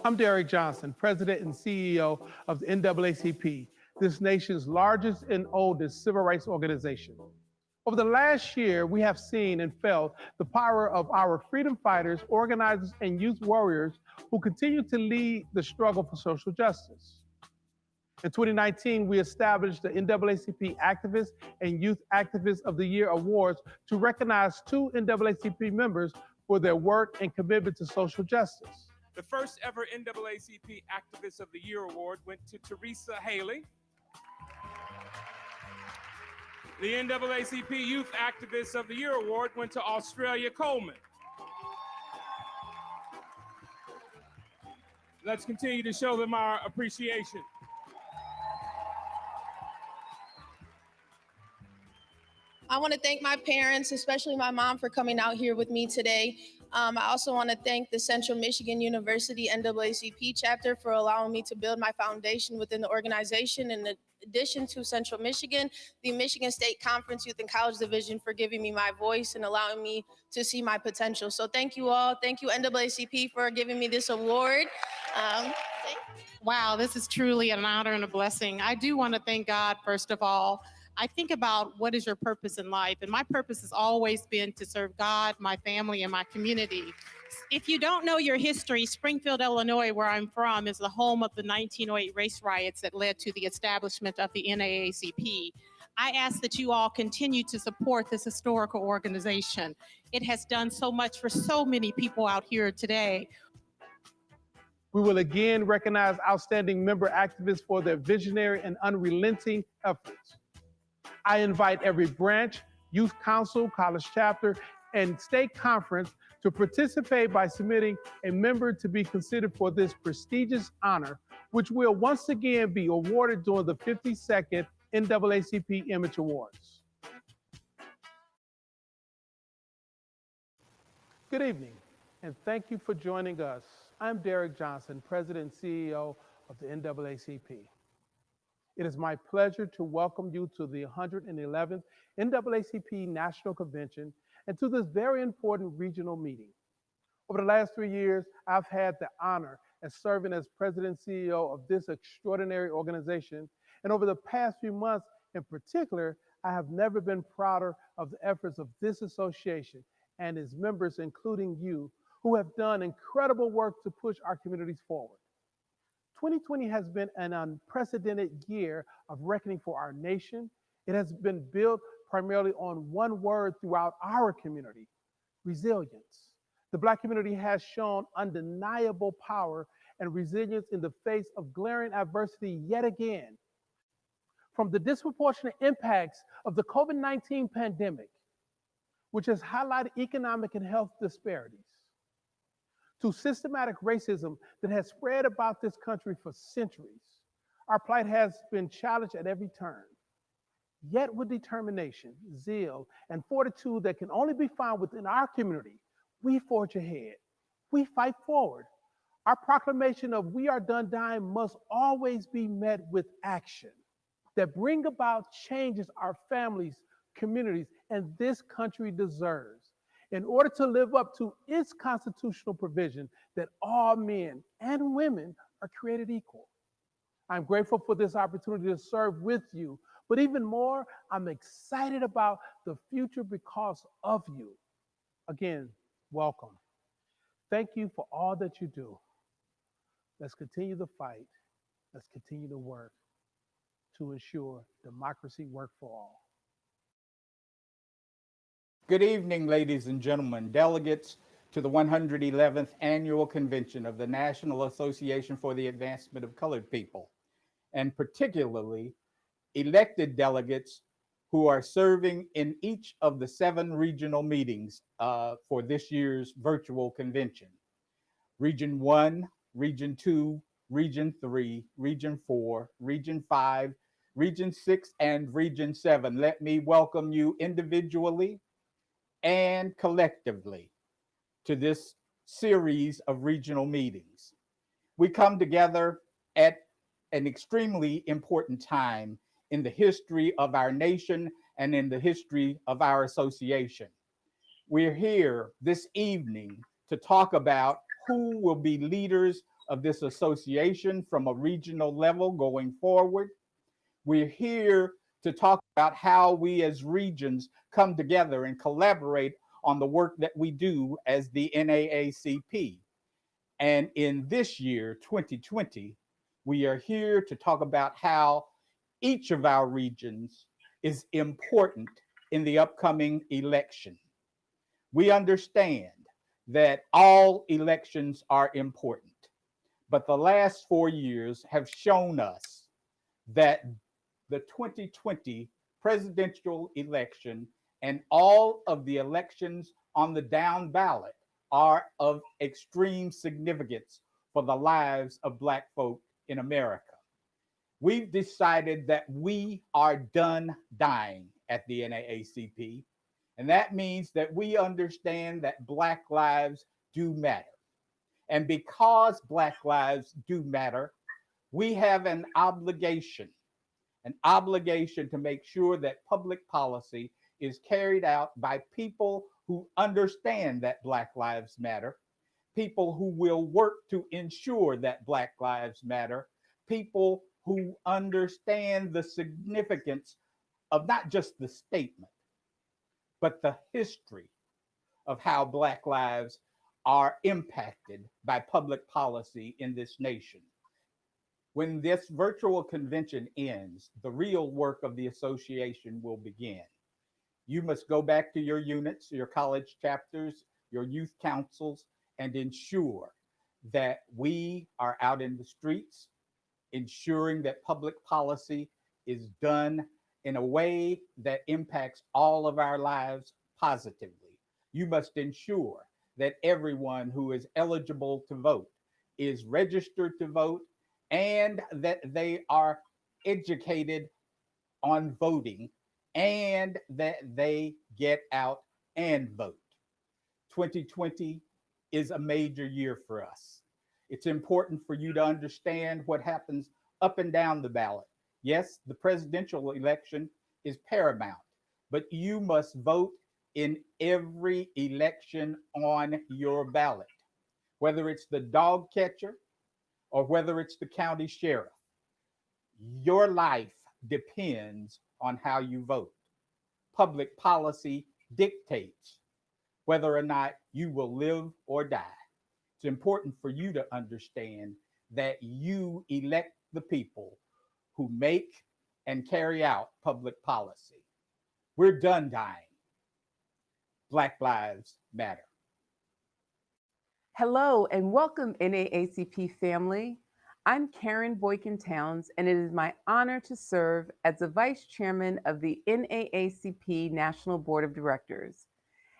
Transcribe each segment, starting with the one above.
I'm Derek Johnson, President and CEO of the NAACP, this nation's largest and oldest civil rights organization. Over the last year, we have seen and felt the power of our freedom fighters, organizers, and youth warriors who continue to lead the struggle for social justice. In 2019, we established the NAACP Activist and Youth Activist of the Year Awards to recognize two NAACP members for their work and commitment to social justice. The first ever NAACP Activist of the Year Award went to Teresa Haley. The NAACP Youth Activist of the Year Award went to Australia Coleman. Let's continue to show them our appreciation. I want to thank my parents, especially my mom, for coming out here with me today. I also want to thank the Central Michigan University NAACP chapter for allowing me to build my foundation within the organization. In addition to Central Michigan, the Michigan State Conference Youth and College Division for giving me my voice and allowing me to see my potential. So thank you all. Thank you NAACP for giving me this award. Wow, this is truly an honor and a blessing. I do want to thank God, first of all. I think about what is your purpose in life, and my purpose has always been to serve God, my family, and my community. If you don't know your history, Springfield, Illinois, where I'm from, is the home of the 1908 race riots that led to the establishment of the NAACP. I ask that you all continue to support this historical organization. It has done so much for so many people out here today. We will again recognize outstanding member activists for their visionary and unrelenting efforts. I invite every branch, youth council, college chapter, and state conference to participate by submitting a member to be considered for this prestigious honor, which will once again be awarded during the 52nd NAACP Image Awards. Good evening, and thank you for joining us. I'm Derek Johnson, President and CEO of the NAACP. It is my pleasure to welcome you to the 111th NAACP National Convention and to this very important regional meeting. Over the last 3 years, I've had the honor of serving as President and CEO of this extraordinary organization. And over the past few months in particular, I have never been prouder of the efforts of this association and its members, including you, who have done incredible work to push our communities forward. 2020 has been an unprecedented year of reckoning for our nation. It has been built primarily on one word throughout our community: resilience. The Black community has shown undeniable power and resilience in the face of glaring adversity yet again. From the disproportionate impacts of the COVID-19 pandemic, which has highlighted economic and health disparities, to systematic racism that has spread about this country for centuries, our plight has been challenged at every turn. Yet with determination, zeal, and fortitude that can only be found within our community, we forge ahead. We fight forward. Our proclamation of "we are done dying" must always be met with action that bring about changes our families, communities, and this country deserves, in order to live up to its constitutional provision that all men and women are created equal. I'm grateful for this opportunity to serve with you, but even more, I'm excited about the future because of you. Again, welcome. Thank you for all that you do. Let's continue the fight. Let's continue to work to ensure democracy works for all. Good evening, ladies and gentlemen, delegates to the 111th Annual Convention of the National Association for the Advancement of Colored People, and particularly elected delegates who are serving in each of the 7 regional meetings for this year's virtual convention. Region 1, Region 2, Region 3, Region 4, Region 5, Region 6, and Region 7. Let me welcome you individually and collectively to this series of regional meetings. We come together at an extremely important time in the history of our nation and in the history of our association. We're here this evening to talk about who will be leaders of this association from a regional level going forward. We're here to talk about how we as regions come together and collaborate on the work that we do as the NAACP. And in this year, 2020, we are here to talk about how each of our regions is important in the upcoming election. We understand that all elections are important, but the last 4 years have shown us that the 2020 presidential election and all of the elections on the down ballot are of extreme significance for the lives of Black folk in America. We've decided that we are done dying at the NAACP, and that means that we understand that Black lives do matter. And because Black lives do matter, we have an obligation to make sure that public policy is carried out by people who understand that Black lives matter, people who will work to ensure that Black lives matter, people who understand the significance of not just the statement, but the history of how Black lives are impacted by public policy in this nation. When this virtual convention ends, the real work of the association will begin. You must go back to your units, your college chapters, your youth councils, and ensure that we are out in the streets, ensuring that public policy is done in a way that impacts all of our lives positively. You must ensure that everyone who is eligible to vote is registered to vote and that they are educated on voting and that they get out and vote. 2020 is a major year for us. It's important for you to understand what happens up and down the ballot. Yes, the presidential election is paramount, but you must vote in every election on your ballot, whether it's the dog catcher or whether it's the county sheriff. Your life depends on how you vote. Public policy dictates whether or not you will live or die. It's important for you to understand that you elect the people who make and carry out public policy. We're done dying. Black lives matter. Hello and welcome, NAACP family. I'm Karen Boykin Towns, and it is my honor to serve as the Vice Chairman of the NAACP National Board of Directors.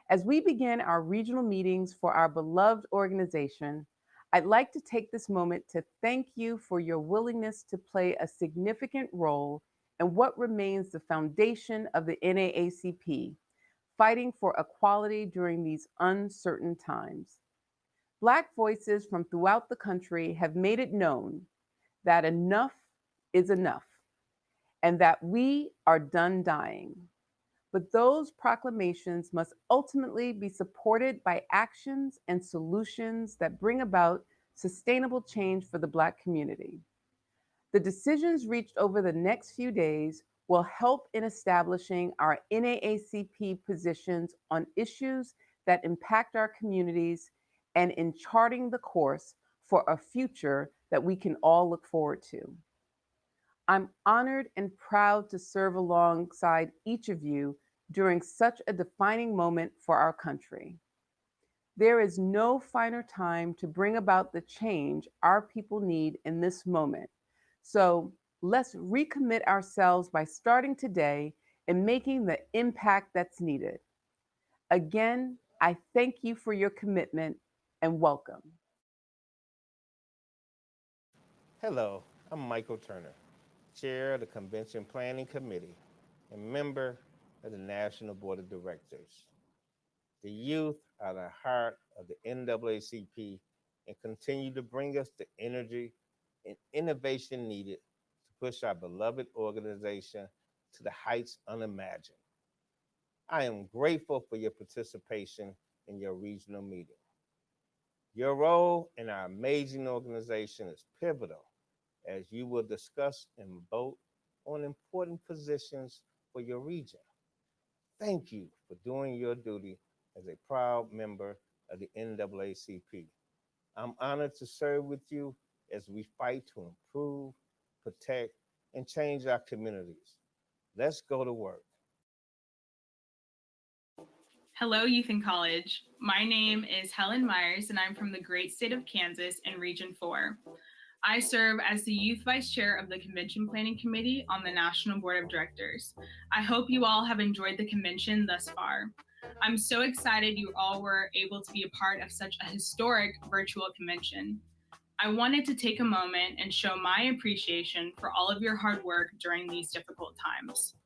As we begin our regional meetings for our beloved organization, I'd like to take this moment to thank you for your willingness to play a significant role in what remains the foundation of the NAACP, fighting for equality during these uncertain times. Black voices from throughout the country have made it known that enough is enough and that we are done dying. But those proclamations must ultimately be supported by actions and solutions that bring about sustainable change for the Black community. The decisions reached over the next few days will help in establishing our NAACP positions on issues that impact our communities and in charting the course for a future that we can all look forward to. I'm honored and proud to serve alongside each of you during such a defining moment for our country. There is no finer time to bring about the change our people need in this moment. So let's recommit ourselves by starting today and making the impact that's needed. Again, I thank you for your commitment and welcome. Hello, I'm Michael Turner, Chair of the Convention Planning Committee and member of the National Board of Directors. The youth are the heart of the NAACP and continue to bring us the energy and innovation needed to push our beloved organization to the heights unimagined. I am grateful for your participation in your regional meeting. Your role in our amazing organization is pivotal as you will discuss and vote on important positions for your region. Thank you for doing your duty as a proud member of the NAACP. I'm honored to serve with you as we fight to improve, protect, and change our communities. Let's go to work. Hello, Youth in College. My name is Helen Myers, and I'm from the great state of Kansas in Region 4. I serve as the Youth Vice Chair of the Convention Planning Committee on the National Board of Directors. I hope you all have enjoyed the convention thus far. I'm so excited you all were able to be a part of such a historic virtual convention. I wanted to take a moment and show my appreciation for all of your hard work during these difficult times.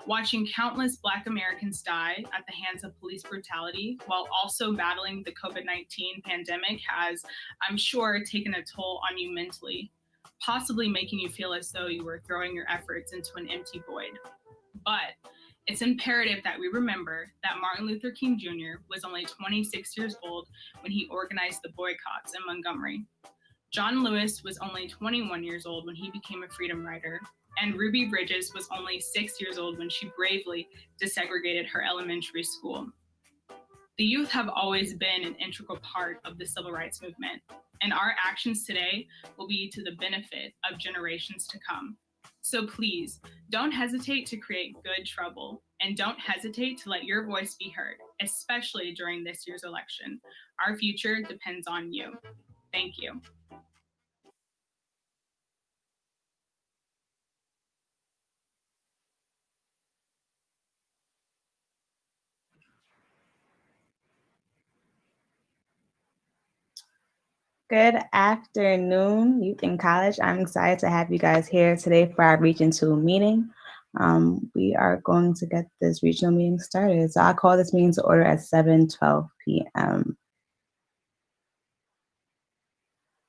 Watching countless Black Americans die at the hands of police brutality while also battling the COVID-19 pandemic has, I'm sure, taken a toll on you mentally, possibly making you feel as though you were throwing your efforts into an empty void. But it's imperative that we remember that Martin Luther King Jr. was only 26 years old when he organized the boycotts in Montgomery. John Lewis was only 21 years old when he became a freedom rider, and Ruby Bridges was only 6 years old when she bravely desegregated her elementary school. The youth have always been an integral part of the civil rights movement, and our actions today will be to the benefit of generations to come. So please, don't hesitate to create good trouble, and don't hesitate to let your voice be heard, especially during this year's election. Our future depends on you. Thank you. Good afternoon, Youth in College. I'm excited to have you guys here today for our Region 2 meeting. We are going to get this regional meeting started. So I'll call this meeting to order at 7:12 p.m.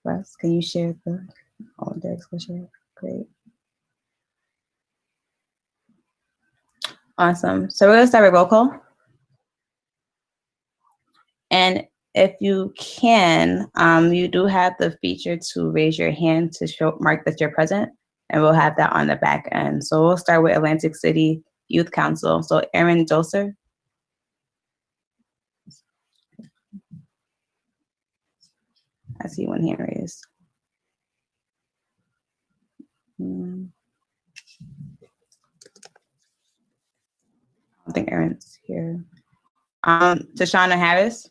Russ, can you share the, oh, Derek's gonna share, great. Awesome, so we're gonna start with roll call. And if you can, you do have the feature to raise your hand to mark that you're present, and we'll have that on the back end. So we'll start with Atlantic City Youth Council. So Aaron Doser. I see one hand raised. I don't think Aaron's here. Tashana Harris.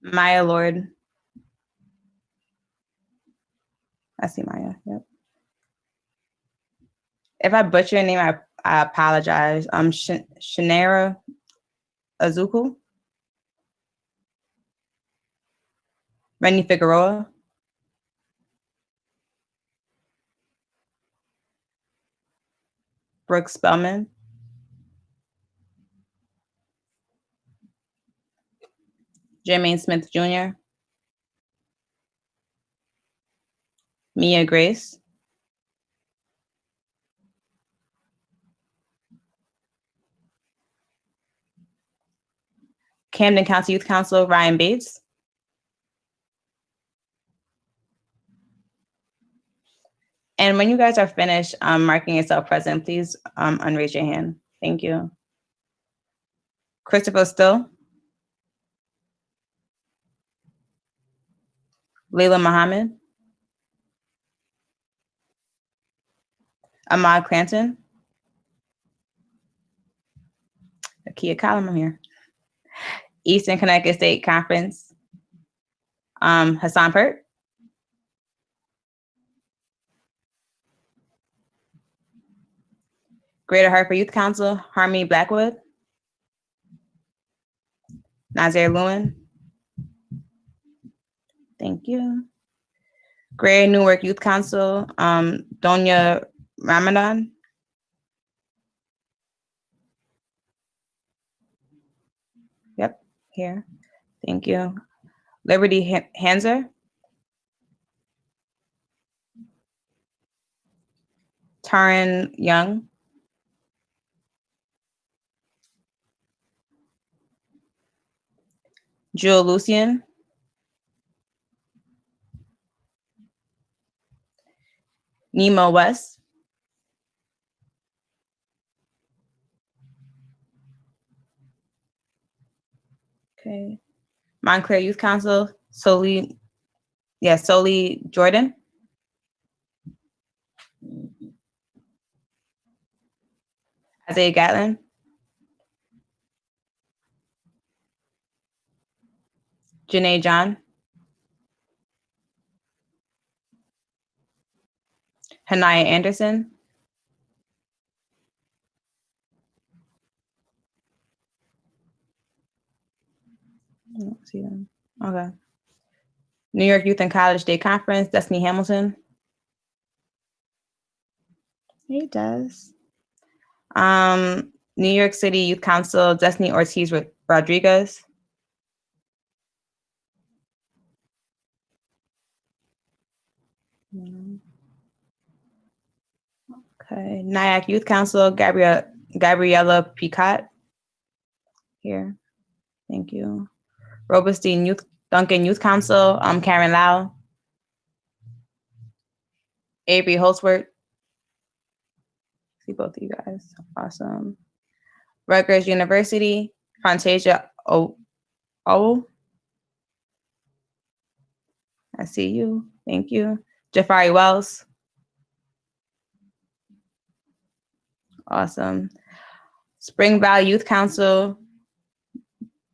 Maya Lord. I see Maya, yep. If I butcher your name, I apologize. Shanara Azuku. Rennie Figueroa. Brooke Spellman. Jermaine Smith Jr. Mia Grace. Camden County Youth Council, Ryan Bates. And when you guys are finished marking yourself present, please unraise your hand. Thank you. Christopher Still. Layla Muhammad. Ahmad Clanton. Akia Column, I'm here. Eastern Connecticut State Conference. Hassan Pert. Greater Hartford Youth Council, Harmony Blackwood. Nazir Lewin. Thank you. Greater Newark Youth Council, Donya Ramadan. Yep, here. Thank you. Liberty Hanser. Taryn Young. Jewel Lucian, Nemo West, okay, Montclair Youth Council, Soli Jordan, Isaiah Gatlin, Janae John, Hanaya Anderson, I don't see them. Okay. New York Youth and College Day Conference, Destiny Hamilton. He does. New York City Youth Council, Destiny Ortiz Rodriguez. Okay. Naacp Youth Council, Gabriella Picot. Here. Thank you. Robustein Duncan Youth Council, Karen Lau. Avery Holsworth. See both of you guys. Awesome. Rutgers University, Fantasia I see you. Thank you. Jafari Wells. Awesome. Spring Valley Youth Council,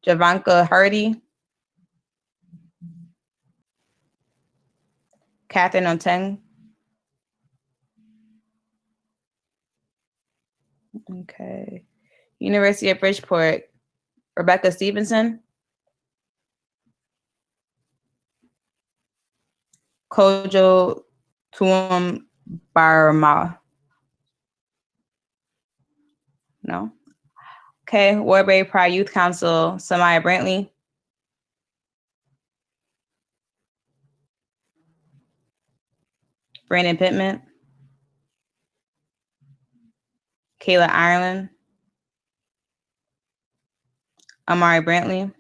Javanka Hardy. Catherine Oteng. Okay. University of Bridgeport, Rebecca Stevenson. Kojo Tuam Barma. No. Okay. Warbury Pride Youth Council, Samaya Brantley. Brandon Pittman. Kayla Ireland. Amari Brantley.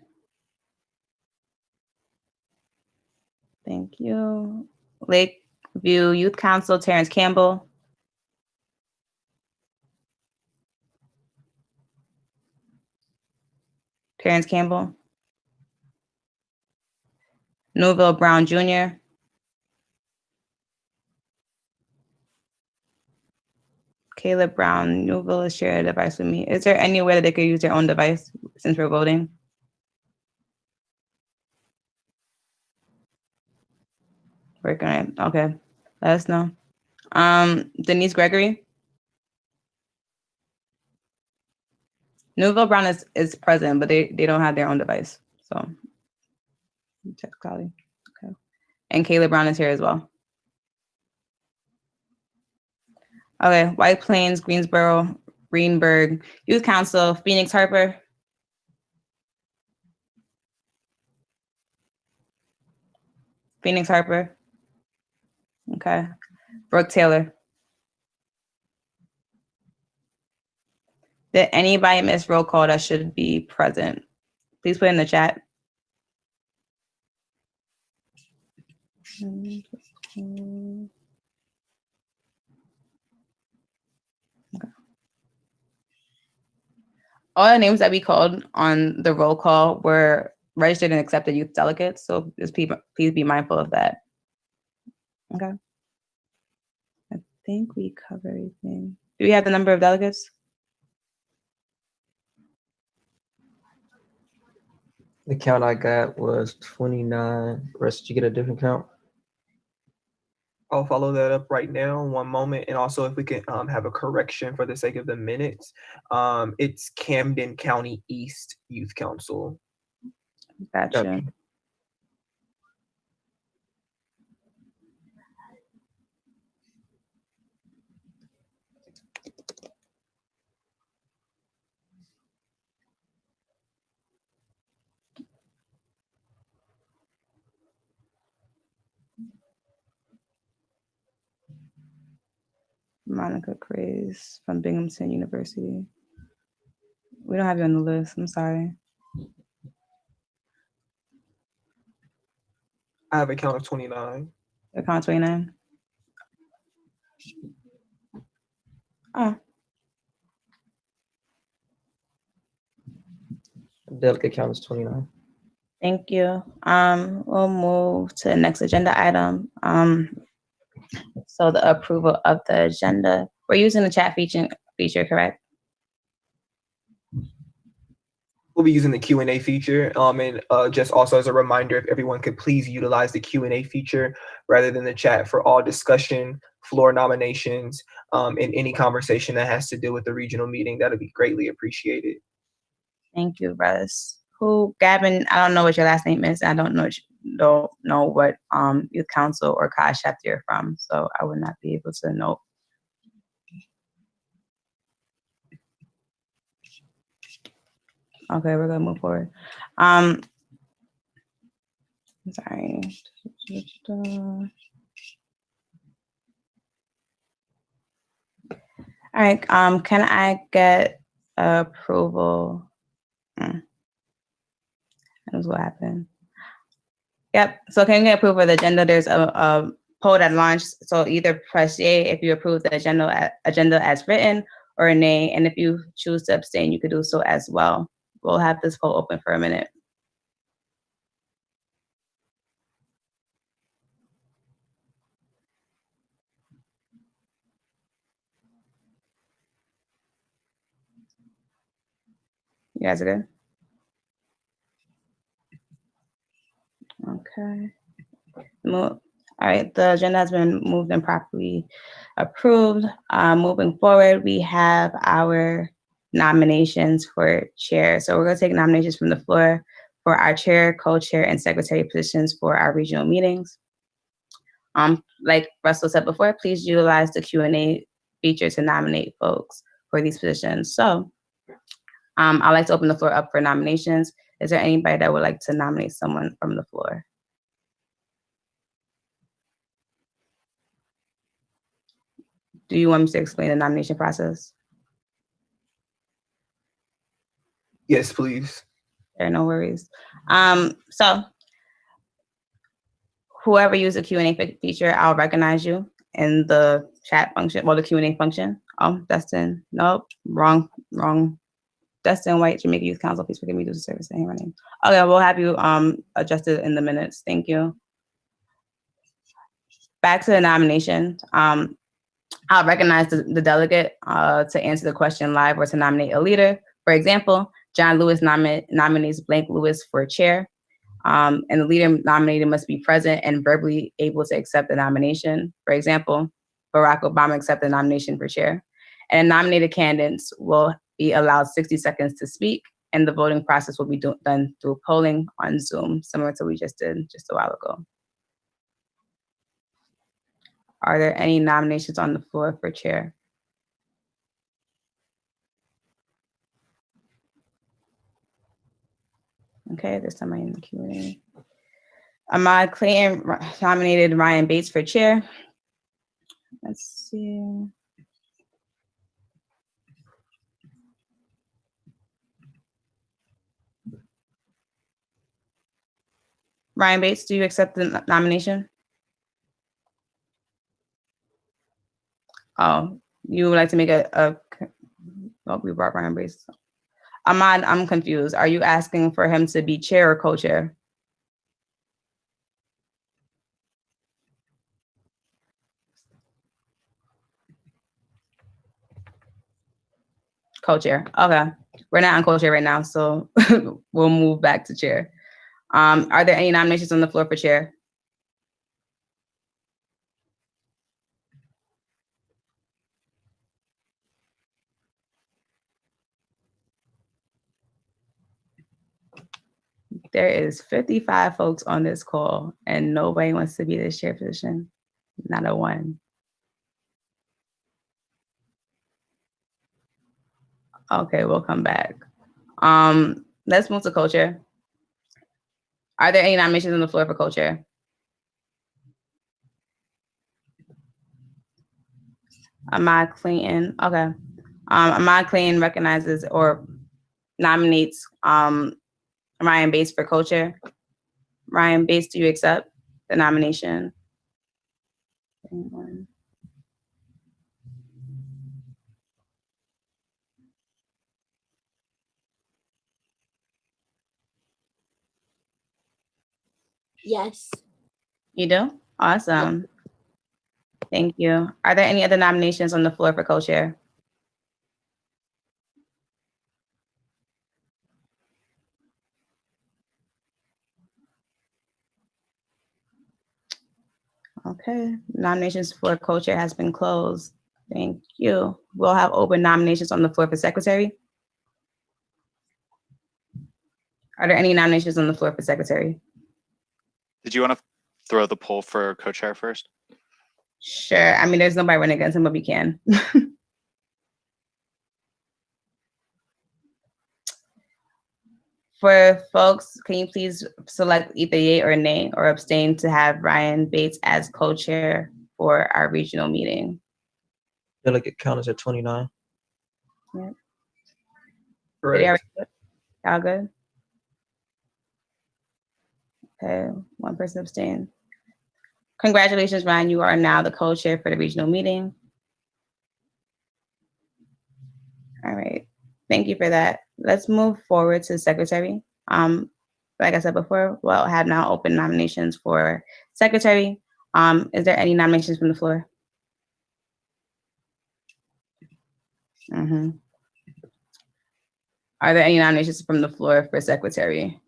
Thank you. Lakeview Youth Council, Terrence Campbell. Terrence Campbell. Newville Brown Jr. Caleb Brown, Newville is shared a device with me. Is there any way that they could use their own device since we're voting? Working on it. Okay. Let us know. Denise Gregory. Newville Brown is present, but they don't have their own device. So check Cloudy. Okay. And Caleb Brown is here as well. Okay, White Plains, Greensboro, Greenberg, Youth Council, Phoenix Harper. Phoenix Harper. Okay. Brooke Taylor. Did anybody miss roll call that should be present? Please put in the chat. Okay. All the names that we called on the roll call were registered and accepted youth delegates, so just please be mindful of that. Okay. I think we covered everything. Do we have the number of delegates? The count I got was 29. Rest, did you get a different count? I'll follow that up right now, one moment. And also if we can have a correction for the sake of the minutes, it's Camden County East Youth Council. Gotcha. Okay. Monica Craze from Binghamton University. We don't have you on the list. I'm sorry. I have a count of 29. The count 29. Oh, Delegate count is 29. thank you. We'll move to the next agenda item. So the approval of the agenda. We're using the chat feature, correct? We'll be using the Q&A feature. And just also as a reminder, if everyone could please utilize the Q&A feature rather than the chat for all discussion, floor nominations, and any conversation that has to do with the regional meeting, that would be greatly appreciated. Thank you, Russ. Gavin, I don't know what your last name is. I don't know what youth council or COS chapter you're from, so I would not be able to know. Okay, we're gonna move forward. Sorry. All right. Can I get approval? That's what happened. Yep. So can I get approval of the agenda? There's a poll that launched. So either press yay if you approve the agenda as written, or nay. And if you choose to abstain, you could do so as well. We'll have this poll open for a minute. You guys are good? Okay. All right, the agenda has been moved and properly approved. Moving forward, we have our nominations for chair. So we're going to take nominations from the floor for our chair, co-chair, and secretary positions for our regional meetings. Like Russell said before, please utilize the Q&A feature to nominate folks for these positions. So I'd like to open the floor up for nominations. Is there anybody that would like to nominate someone from the floor? Do you want me to explain the nomination process? Yes, please. There, no worries. So whoever used the Q&A feature, I'll recognize you in the chat function, well, the Q&A function. Oh, Dustin, nope, wrong. Dustin White, Jamaica Youth Council, please forgive me due to service and my name. Okay, we'll have you adjusted in the minutes. Thank you. Back to the nomination. I'll recognize the delegate to answer the question live or to nominate a leader. For example, John Lewis nominates Blank Lewis for chair. And the leader nominated must be present and verbally able to accept the nomination. For example, Barack Obama accepted the nomination for chair. And nominated candidates will be allowed 60 seconds to speak, and the voting process will be done through polling on Zoom, similar to what we just did just a while ago. Are there any nominations on the floor for chair? Okay, there's somebody in the Q&A. Ahmad Clayton nominated Ryan Bates for chair. Let's see. Ryan Bates, do you accept the nomination? Oh, you would like to make oh, we brought Ryan Bates. Ahmad, I'm confused. Are you asking for him to be chair or co-chair? Co-chair. Okay. We're not on co-chair right now, so we'll move back to chair. Are there any nominations on the floor for chair? There is 55 folks on this call and nobody wants to be the chair position. Not a one. Okay, we'll come back. Let's move to co-chair. Are there any nominations on the floor for co-chair? Ahmad Clayton, okay. Ahmad Clayton recognizes or nominates Ryan Bates for co-chair. Ryan Bates, do you accept? the nomination? Anyone? Yes. You do? Awesome. Thank you. Are there any other nominations on the floor for co-chair? Okay, nominations for co-chair has been closed. Thank you. We'll have open nominations on the floor for secretary. Are there any nominations on the floor for secretary? Did you want to throw the poll for co-chair first? Sure. I mean, there's nobody running against him, but we can. For folks, can you please select either yay or nay or abstain to have Ryan Bates as co-chair for our regional meeting? Delegate count is at 29. Yep. Correct. Y'all good? Okay, one person abstained. Congratulations, Ryan. You are now the co-chair for the regional meeting. All right. Thank you for that. Let's move forward to secretary. Like I said before, we'll have now open nominations for secretary. Is there any nominations from the floor? Are there any nominations from the floor for secretary?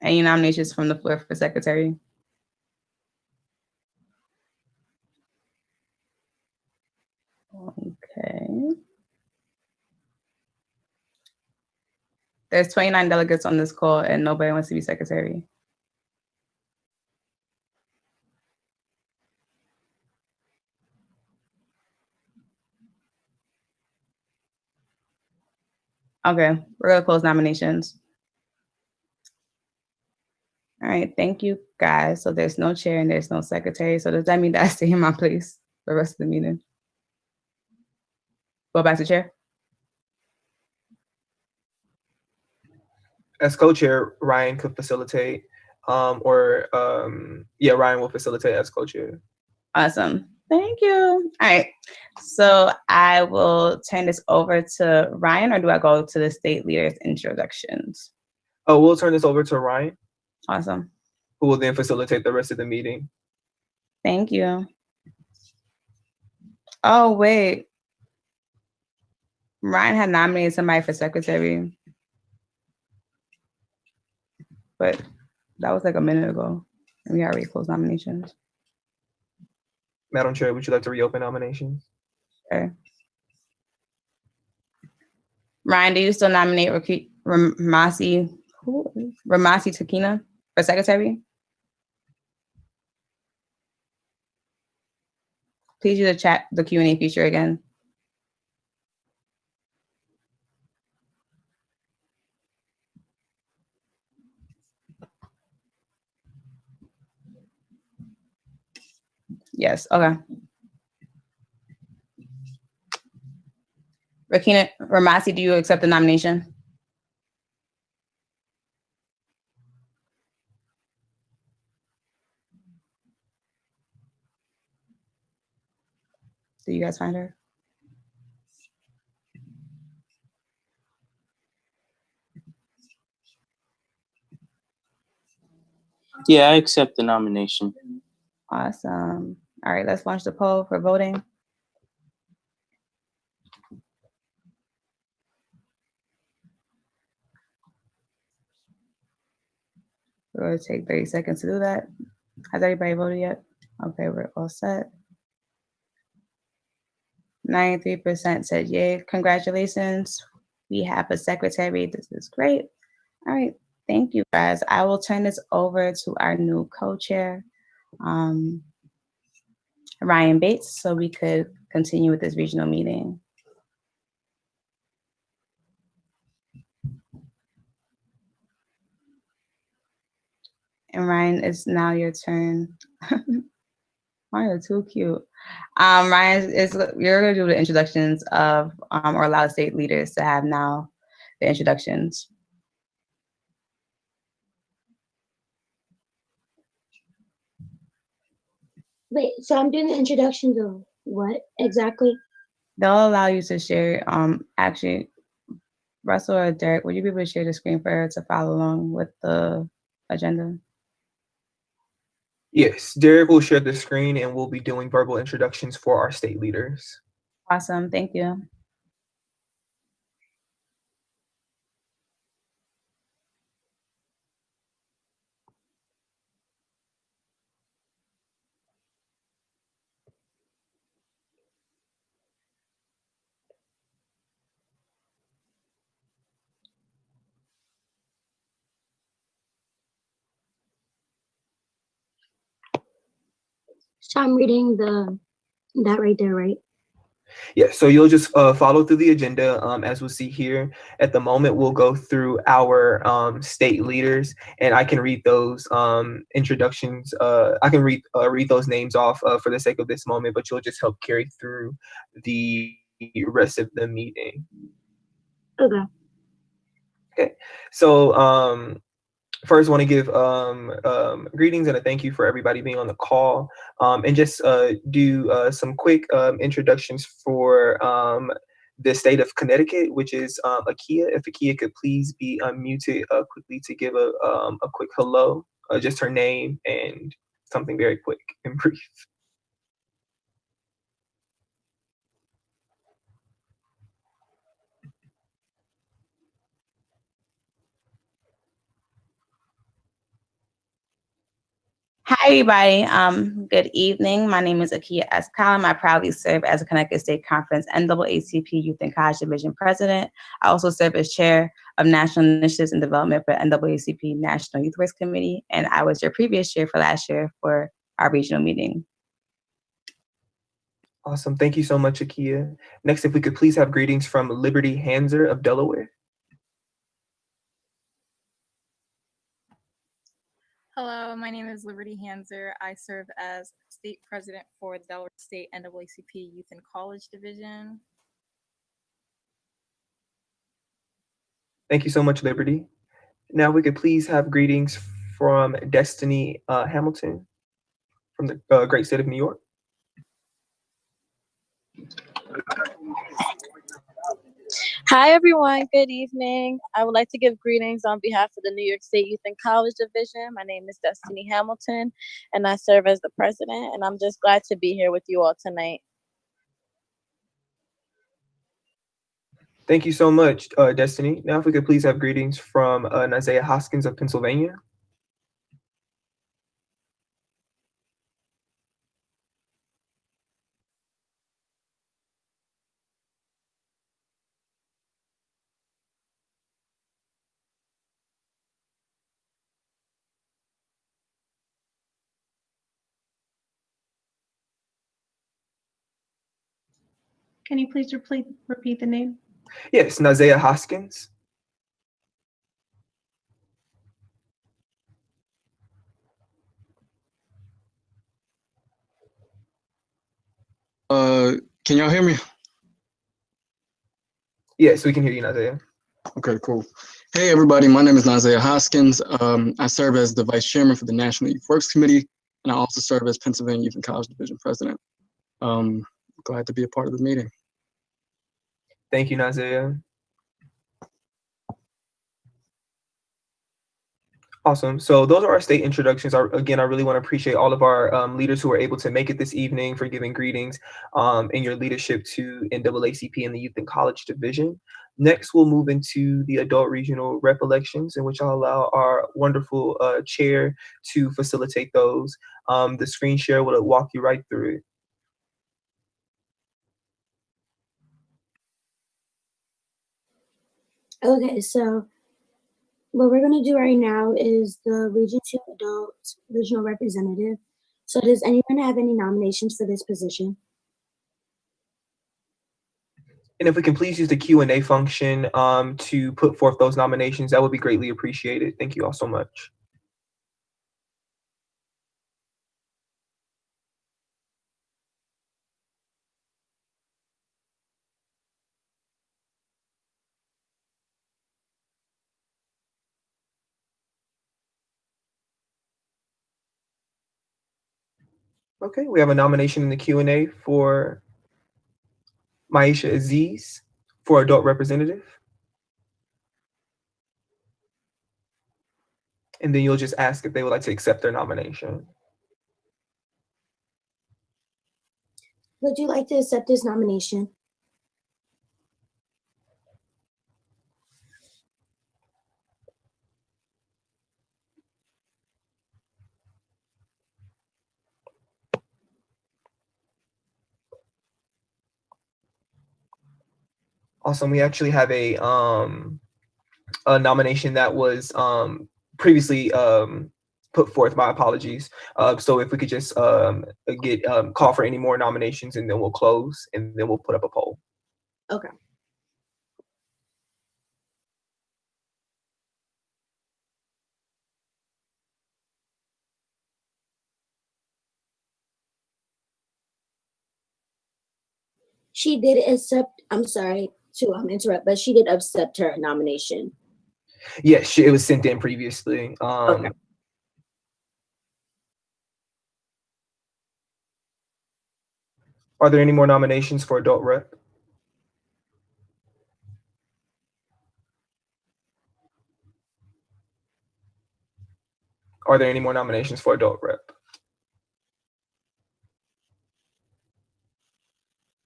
Any nominations from the floor for secretary? Okay. There's 29 delegates on this call and nobody wants to be secretary. Okay, we're gonna close nominations. All right, thank you guys. So there's no chair and there's no secretary. So does that mean that I stay in my place for the rest of the meeting? Go back to chair? As co-chair, Ryan could facilitate, Ryan will facilitate as co-chair. Awesome. Thank you. All right. So I will turn this over to Ryan, or do I go to the state leaders' introductions? Oh, we'll turn this over to Ryan, Awesome. who will then facilitate the rest of the meeting. Thank you. Oh, wait. Ryan had nominated somebody for secretary, but that was like a minute ago. And we already closed nominations. Madam Chair, would you like to reopen nominations? Okay. Ryan, do you still nominate Ramasi Takina for secretary? Please use the Q&A feature again. Yes, okay. Rakina Ramasi, do you accept the nomination? Do you guys find her? Yeah, I accept the nomination. Awesome. All right, let's launch the poll for voting. We're going to take 30 seconds to do that. Has everybody voted yet? Okay, we're all set. 93% said yay. Congratulations. We have a secretary. This is great. All right, thank you guys. I will turn this over to our new co-chair, Ryan Bates, so we could continue with this regional meeting. And Ryan, it's now your turn. Oh, you're too cute. Ryan, you're going to do the introductions of or allow state leaders to have now the introductions. Wait, so I'm doing the introductions of what exactly? They'll allow you to share, actually, Russell or Derek, would you be able to share the screen for her to follow along with the agenda? Yes, Derek will share the screen and we'll be doing verbal introductions for our state leaders. Awesome, thank you. So I'm reading that right there, right? Yeah, so you'll just follow through the agenda as we'll see here. At the moment, we'll go through our state leaders, and I can read those introductions. I can read those names off for the sake of this moment, but you'll just help carry through the rest of the meeting. Okay. Okay, so first, want to give greetings and a thank you for everybody being on the call, and just do some quick introductions for the state of Connecticut, which is Akia. If Akia could please be unmuted quickly to give a quick hello, just her name and something very quick and brief. Hi, everybody. Good evening. My name is Akia S. Collin. I proudly serve as a Connecticut State Conference NAACP Youth and College Division President. I also serve as Chair of National Initiatives and Development for NAACP National Youth Works Committee, and I was your previous chair for last year for our regional meeting. Awesome. Thank you so much, Akia. Next, if we could please have greetings from Liberty Hanser of Delaware. Hello, my name is Liberty Hanser. I serve as state president for the Delaware State NAACP Youth and College Division. Thank you so much, Liberty. Now we could please have greetings from Destiny Hamilton from the great state of New York. Hi, everyone. Good evening. I would like to give greetings on behalf of the New York State Youth and College Division. My name is Destiny Hamilton, and I serve as the president, and I'm just glad to be here with you all tonight. Thank you so much, Destiny. Now if we could please have greetings from Naacp Hoskins of Pennsylvania. Can you please repeat the name? Yes, Naacp Hoskins. Can y'all hear me? Yes, we can hear you, Naacp. Okay, cool. Hey, everybody. My name is Naacp Hoskins. I serve as the vice chairman for the National Youth Works Committee, and I also serve as Pennsylvania Youth and College Division president. Glad to be a part of the meeting. Thank you, Naacp. Awesome. So those are our state introductions. Again, I really want to appreciate all of our leaders who were able to make it this evening for giving greetings in your leadership to NAACP and the Youth and College Division. Next, we'll move into the adult regional rep elections, in which I'll allow our wonderful chair to facilitate those. The screen share will walk you right through it. Okay, so what we're going to do right now is the Region 2 Adult Regional Representative. So does anyone have any nominations for this position? And if we can please use the Q&A function to put forth those nominations, that would be greatly appreciated. Thank you all so much. Okay, we have a nomination in the Q&A for Maisha Aziz for adult representative. And then you'll just ask if they would like to accept their nomination. Would you like to accept this nomination? Awesome. We actually have a nomination that was previously put forth. My apologies. So if we could just get call for any more nominations, and then we'll close, and then we'll put up a poll. Okay. She did accept, I'm sorry to interrupt, but she did accept her nomination. Yes, it was sent in previously. Okay. Are there any more nominations for adult rep? Are there any more nominations for adult rep?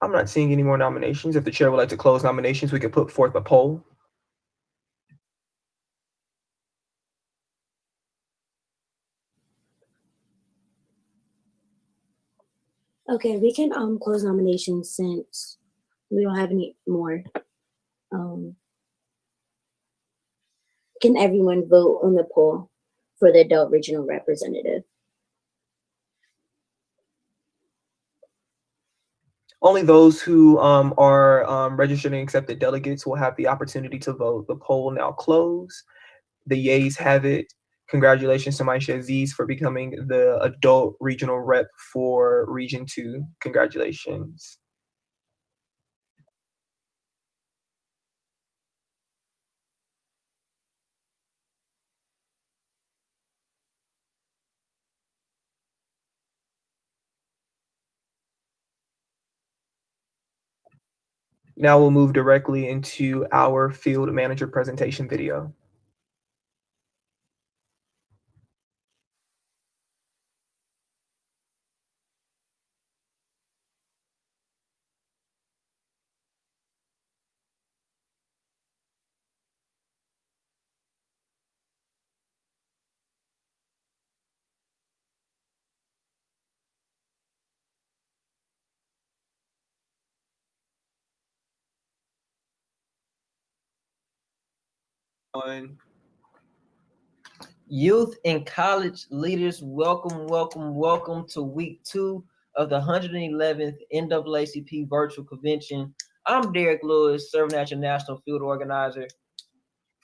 I'm not seeing any more nominations. If the chair would like to close nominations, we could put forth a poll. Okay, we can close nominations since we don't have any more. Can everyone vote on the poll for the adult regional representative? Only those who are registered and accepted delegates will have the opportunity to vote. The poll now closed. The yeas have it. Congratulations to Maisha Aziz for becoming the adult regional rep for Region 2. Congratulations. Now we'll move directly into our field manager presentation video. Youth and college leaders, welcome, welcome, welcome to week 2 of the 111th NAACP virtual convention. I'm Derek Lewis, serving as your national field organizer.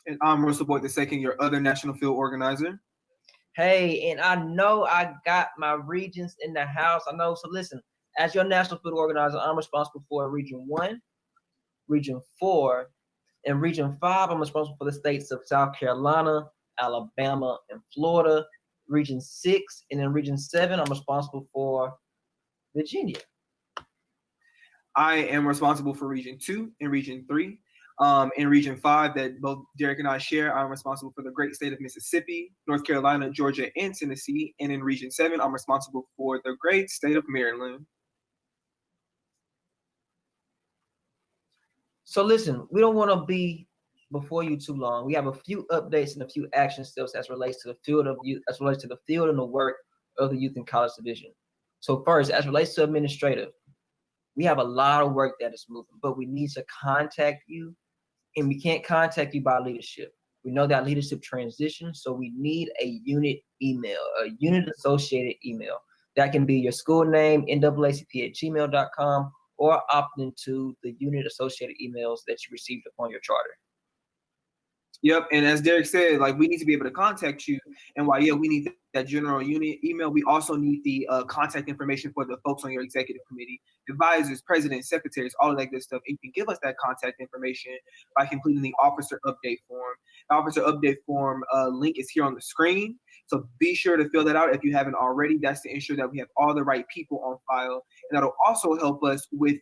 And I'm Russell Boyd II, your other national field organizer. Hey, and I know I got my regions in the house. I know, so listen, as your national field organizer, I'm responsible for Region 1, Region 4, and Region 5, I'm responsible for the states of South Carolina, Alabama, and Florida. Region 6, and then Region 7, I'm responsible for Virginia. I am responsible for Region 2 and Region 3. In Region 5 that both Derek and I share, I'm responsible for the great state of Mississippi, North Carolina, Georgia, and Tennessee. And in Region 7, I'm responsible for the great state of Maryland. So listen, we don't want to be before you too long. We have a few updates and a few action steps as relates to the field of youth, as relates to the field and the work of the Youth and College Division. So first, as relates to administrative, we have a lot of work that is moving, but we need to contact you, and we can't contact you by leadership. We know that leadership transition, so we need a unit email, a unit associated email. That can be your school name, naacp@gmail.com, or opt into the unit associated emails that you received upon your charter. Yep, and as Derek said, like, we need to be able to contact you. And while, yeah, we need that general unit email, we also need the contact information for the folks on your executive committee, advisors, presidents, secretaries, all of that good stuff. And you can give us that contact information by completing the officer update form. The officer update form link is here on the screen. So be sure to fill that out if you haven't already. That's to ensure that we have all the right people on file. And that'll also help us with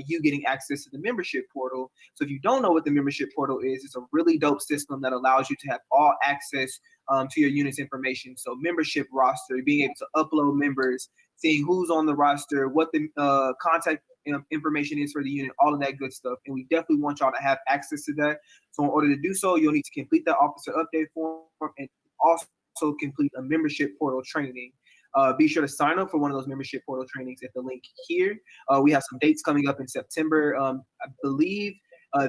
you getting access to the membership portal. So if you don't know what the membership portal is, it's a really dope system that allows you to have all access to your unit's information. So membership roster, being able to upload members, seeing who's on the roster, what the contact information is for the unit, all of that good stuff. And we definitely want y'all to have access to that. So in order to do so, you'll need to complete that officer update form and also complete a membership portal training. Be sure to sign up for one of those membership portal trainings at the link here. We have some dates coming up in September, I believe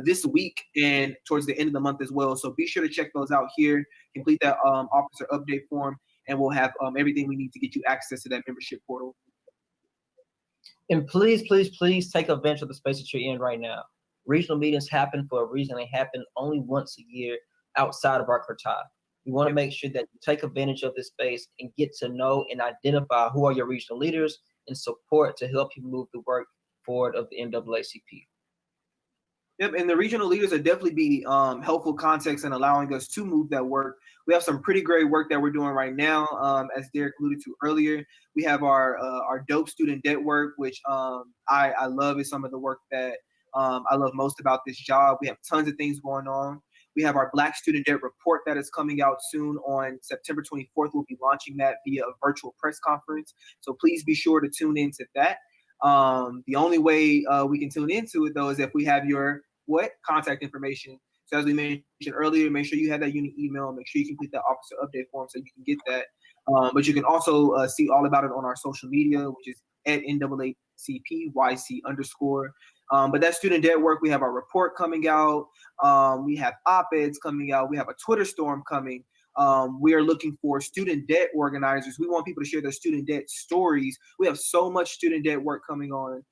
this week and towards the end of the month as well. So be sure to check those out here, complete that officer update form, and we'll have everything we need to get you access to that membership portal. And please, please, please take advantage of the space that you're in right now. Regional meetings happen for a reason. They happen only once a year outside of our quartile. We want to make sure that you take advantage of this space and get to know and identify who are your regional leaders and support to help you move the work forward of the NAACP. Yep, and the regional leaders are definitely be helpful context in allowing us to move that work. We have some pretty great work that we're doing right now. As Derek alluded to earlier, we have our dope student debt work, which I love. Is some of the work that I love most about this job. We have tons of things going on. We have our Black Student Debt Report that is coming out soon on September 24th. We'll be launching that via a virtual press conference. So please be sure to tune into that. The only way we can tune into it, though, is if we have your contact information. So as we mentioned earlier, make sure you have that unit email. Make sure you complete that officer update form so you can get that. But you can also see all about it on our social media, which is at NAACPYC_. But that student debt work, we have our report coming out. We have op-eds coming out. We have a Twitter storm coming. We are looking for student debt organizers. We want people to share their student debt stories. We have so much student debt work coming on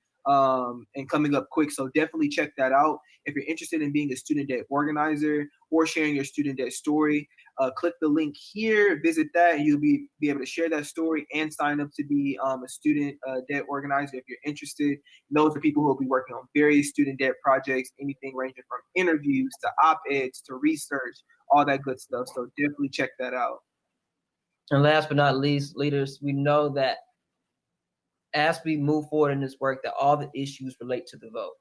and coming up quick. So definitely check that out. If you're interested in being a student debt organizer or sharing your student debt story, click the link here, visit that, and you'll be able to share that story and sign up to be a student debt organizer if you're interested. Those are people who will be working on various student debt projects, anything ranging from interviews to op-eds to research, all that good stuff. So definitely check that out. And last but not least, leaders, we know that as we move forward in this work, that all the issues relate to the vote.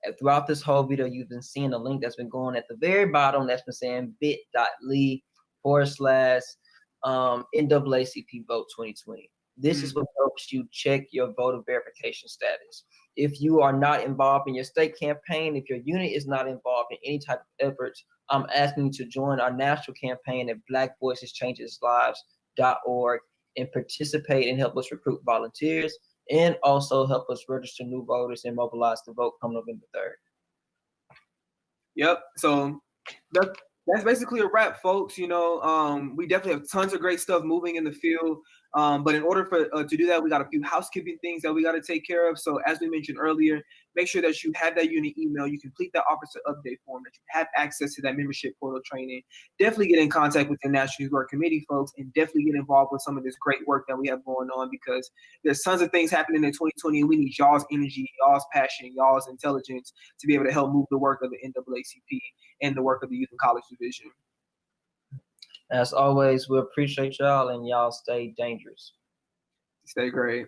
And throughout this whole video, you've been seeing a link that's been going at the very bottom that's been saying bit.ly/NAACP vote 2020. This is what helps you check your voter verification status. If you are not involved in your state campaign, if your unit is not involved in any type of efforts, I'm asking you to join our national campaign at blackvoiceschangeslives.org and participate and help us recruit volunteers and also help us register new voters and mobilize the vote come November 3rd. Yep. So that's basically a wrap, folks. You know, we definitely have tons of great stuff moving in the field. But in order for to do that, we got a few housekeeping things that we got to take care of. So as we mentioned earlier, make sure that you have that unit email, you complete that officer update form, that you have access to that membership portal training. Definitely get in contact with the National Youth Work Committee folks and definitely get involved with some of this great work that we have going on, because there's tons of things happening in 2020 and we need y'all's energy, y'all's passion, y'all's intelligence to be able to help move the work of the NAACP and the work of the Youth and College Division. As always, we appreciate y'all, and y'all stay dangerous. Stay great.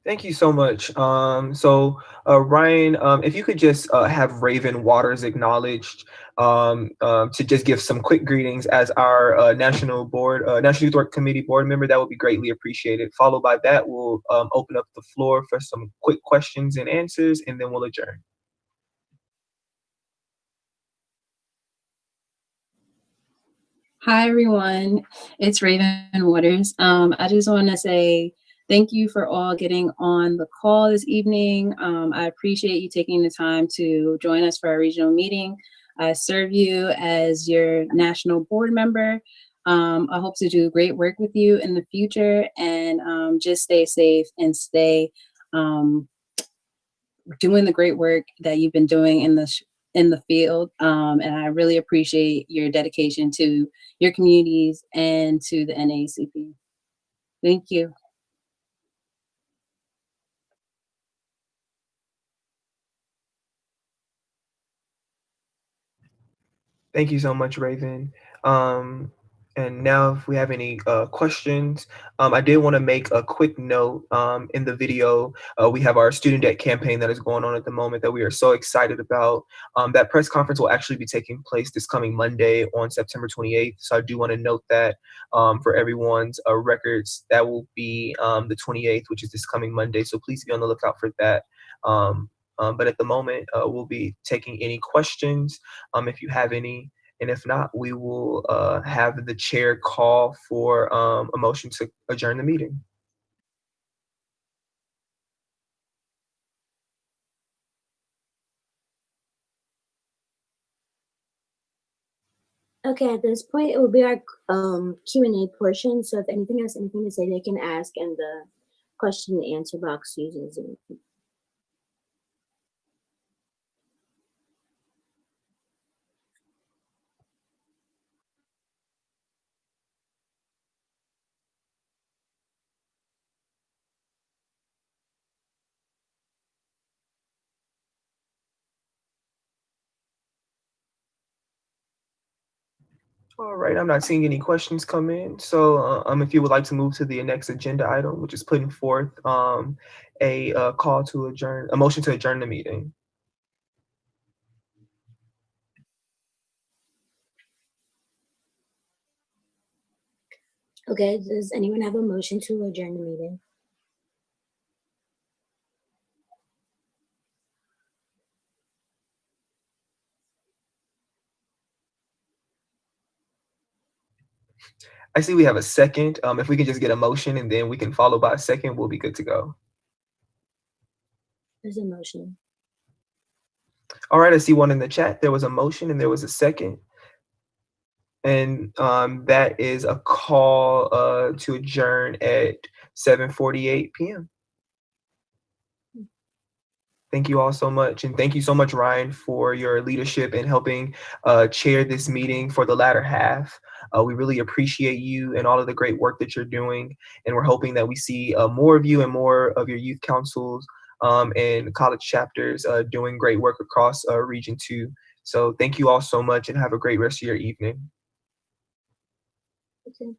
Thank you so much. Ryan, if you could just have Raven Waters acknowledged to just give some quick greetings as our National Youth Work Committee board member, that would be greatly appreciated. Followed by that, we'll open up the floor for some quick questions and answers, and then we'll adjourn. Hi, everyone. It's Raven Waters. I just want to say thank you for all getting on the call this evening. I appreciate you taking the time to join us for our regional meeting. I serve you as your national board member. I hope to do great work with you in the future, and just stay safe and stay doing the great work that you've been doing in in the field. And I really appreciate your dedication to your communities and to the NAACP. Thank you. Thank you so much, Raven. And now if we have any questions, I did want to make a quick note. In the video, we have our student debt campaign that is going on at the moment that we are so excited about. That press conference will actually be taking place this coming Monday on September 28th. So I do want to note that for everyone's records, that will be the 28th, which is this coming Monday. So please be on the lookout for that. But at the moment, we'll be taking any questions if you have any. And if not, we will have the chair call for a motion to adjourn the meeting. Okay, at this point, it will be our Q&A portion. So if anything has anything to say, they can ask in the question and answer box using Zoom. All right, I'm not seeing any questions come in. So if you would like to move to the next agenda item, which is putting forth a call to adjourn, a motion to adjourn the meeting. Okay, does anyone have a motion to adjourn the meeting? I see we have a second. If we can just get a motion and then we can follow by a second, we'll be good to go. There's a motion. All right, I see one in the chat. There was a motion and there was a second. And that is a call to adjourn at 7:48 p.m. Thank you all so much. And thank you so much, Ryan, for your leadership in helping chair this meeting for the latter half. We really appreciate you and all of the great work that you're doing. And we're hoping that we see more of you and more of your youth councils and college chapters doing great work across Region 2. So thank you all so much and have a great rest of your evening. Okay.